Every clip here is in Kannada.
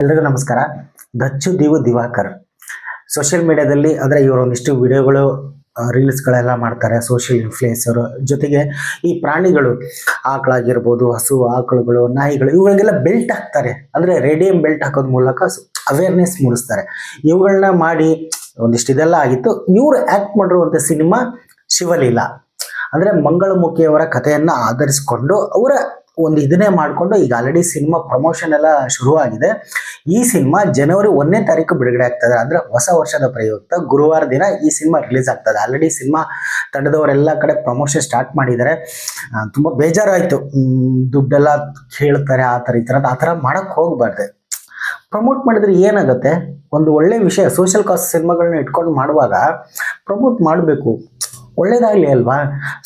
ಎಲ್ರಿಗೂ ನಮಸ್ಕಾರ. ದಚ್ಚು ದೀವು ದಿವಾಕರ್ ಸೋಷಿಯಲ್ ಮೀಡಿಯಾದಲ್ಲಿ ಅಂದರೆ ಇವರು ಒಂದಿಷ್ಟು ವಿಡಿಯೋಗಳು ರೀಲ್ಸ್ಗಳೆಲ್ಲ ಮಾಡ್ತಾರೆ. ಸೋಷಿಯಲ್ ಇನ್ಫ್ಲುಯೆನ್ಸರು ಜೊತೆಗೆ ಈ ಪ್ರಾಣಿಗಳು ಆಕಳಾಗಿರ್ಬೋದು, ಹಸು, ಆಕಳುಗಳು, ನಾಯಿಗಳು ಇವುಗಳಿಗೆಲ್ಲ ಬೆಲ್ಟ್ ಹಾಕ್ತಾರೆ. ಅಂದರೆ ರೇಡಿಯಂ ಬೆಲ್ಟ್ ಹಾಕೋದ್ ಮೂಲಕ ಅವೇರ್ನೆಸ್ ಮೂಡಿಸ್ತಾರೆ. ಇವುಗಳನ್ನ ಮಾಡಿ ಒಂದಿಷ್ಟು ಇದೆಲ್ಲ ಆಗಿತ್ತು. ಇವರು ಆಕ್ಟ್ ಮಾಡಿರುವಂಥ ಸಿನಿಮಾ ಶಿವಲೀಲಾ. ಅಂದರೆ ಮಂಗಳಮುಖಿಯವರ ಕಥೆಯನ್ನು ಆಧರಿಸಿಕೊಂಡು ಅವರ ಒಂದು ಇದನ್ನೇ ಮಾಡಿಕೊಂಡು ಈಗ ಆಲ್ರೆಡಿ ಸಿನಿಮಾ ಪ್ರಮೋಷನ್ ಎಲ್ಲ ಶುರುವಾಗಿದೆ. ಈ ಸಿನಿಮಾ ಜನವರಿ 1ನೇ ತಾರೀಕು ಬಿಡುಗಡೆ ಆಗ್ತದೆ. ಅಂದರೆ ಹೊಸ ವರ್ಷದ ಪ್ರಯುಕ್ತ ಗುರುವಾರ ದಿನ ಈ ಸಿನಿಮಾ ರಿಲೀಸ್ ಆಗ್ತದೆ. ಆಲ್ರೆಡಿ ಸಿನಿಮಾ ತಂಡದವರೆಲ್ಲ ಕಡೆ ಪ್ರಮೋಷನ್ ಸ್ಟಾರ್ಟ್ ಮಾಡಿದ್ದಾರೆ. ತುಂಬ ಬೇಜಾರಾಯಿತು. ದುಡ್ಡೆಲ್ಲ ಕೇಳ್ತಾರೆ ಆ ಥರ ಮಾಡೋಕ್ಕೆ ಹೋಗ್ಬಾರ್ದು. ಪ್ರಮೋಟ್ ಮಾಡಿದ್ರೆ ಏನಾಗುತ್ತೆ? ಒಂದು ಒಳ್ಳೆ ವಿಷಯ, ಸೋಷಿಯಲ್ ಕಾಸ್ ಸಿನಿಮಾಗಳನ್ನ ಇಟ್ಕೊಂಡು ಮಾಡುವಾಗ ಪ್ರಮೋಟ್ ಮಾಡಬೇಕು, ಒಳ್ಳೇದಾಗಲಿ ಅಲ್ವಾ?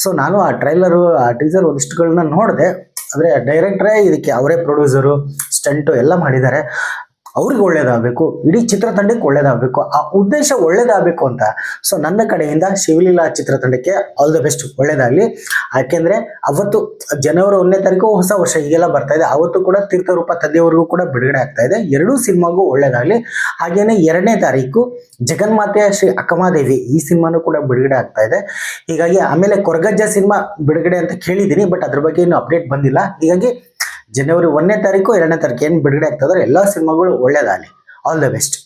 ಸೊ ನಾನು ಆ ಟ್ರೈಲರು, ಆ ಟೀಸರ್ ಒಂದಿಷ್ಟುಗಳನ್ನ ನೋಡಿದೆ. ಅಂದರೆ ಡೈರೆಕ್ಟ್ರೇ ಇದಕ್ಕೆ ಅವರೇ ಪ್ರೊಡ್ಯೂಸರು, ಸ್ಟಂಟು ಎಲ್ಲ ಮಾಡಿದ್ದಾರೆ. ಅವ್ರಿಗೆ ಒಳ್ಳೇದಾಗಬೇಕು, ಇಡೀ ಚಿತ್ರತಂಡಕ್ಕೆ ಒಳ್ಳೇದಾಗಬೇಕು, ಆ ಉದ್ದೇಶ ಒಳ್ಳೇದಾಗಬೇಕು ಅಂತ. ಸೊ ನನ್ನ ಕಡೆಯಿಂದ ಶಿವಲೀಲಾ ಚಿತ್ರತಂಡಕ್ಕೆ ಆಲ್ ದ ಬೆಸ್ಟ್, ಒಳ್ಳೇದಾಗಲಿ. ಯಾಕೆಂದರೆ ಅವತ್ತು ಜನವರಿ 1ನೇ ತಾರೀಕು ಹೊಸ ವರ್ಷ ಹೀಗೆಲ್ಲ ಬರ್ತಾ ಇದೆ. ಅವತ್ತು ಕೂಡ ತೀರ್ಥರೂಪ ತಂದೆಯವರೆಗೂ ಕೂಡ ಬಿಡುಗಡೆ ಆಗ್ತಾ ಇದೆ. ಎರಡೂ ಸಿನಿಮಾಗೂ ಒಳ್ಳೇದಾಗಲಿ. ಹಾಗೇನೆ 2ನೇ ತಾರೀಕು ಜಗನ್ಮಾತೆಯ ಶ್ರೀ ಅಕ್ಕಮಾದೇವಿ ಈ ಸಿನಿಮಾನು ಕೂಡ ಬಿಡುಗಡೆ ಆಗ್ತಾ ಇದೆ. ಹೀಗಾಗಿ ಆಮೇಲೆ ಕೊರಗಜ್ಜ ಸಿನಿಮಾ ಬಿಡುಗಡೆ ಅಂತ ಕೇಳಿದ್ದೀನಿ, ಬಟ್ ಅದ್ರ ಬಗ್ಗೆ ಇನ್ನೂ ಅಪ್ಡೇಟ್ ಬಂದಿಲ್ಲ. ಹೀಗಾಗಿ ಜನವರಿ 1ನೇ ತಾರೀಕು 2ನೇ ತಾರೀಕು ಏನು ಬಿಡುಗಡೆ ಆಗ್ತದೆ ಎಲ್ಲ ಸಿನಿಮಾಗಳು ಒಳ್ಳೇದಾಗಲಿ. All the best.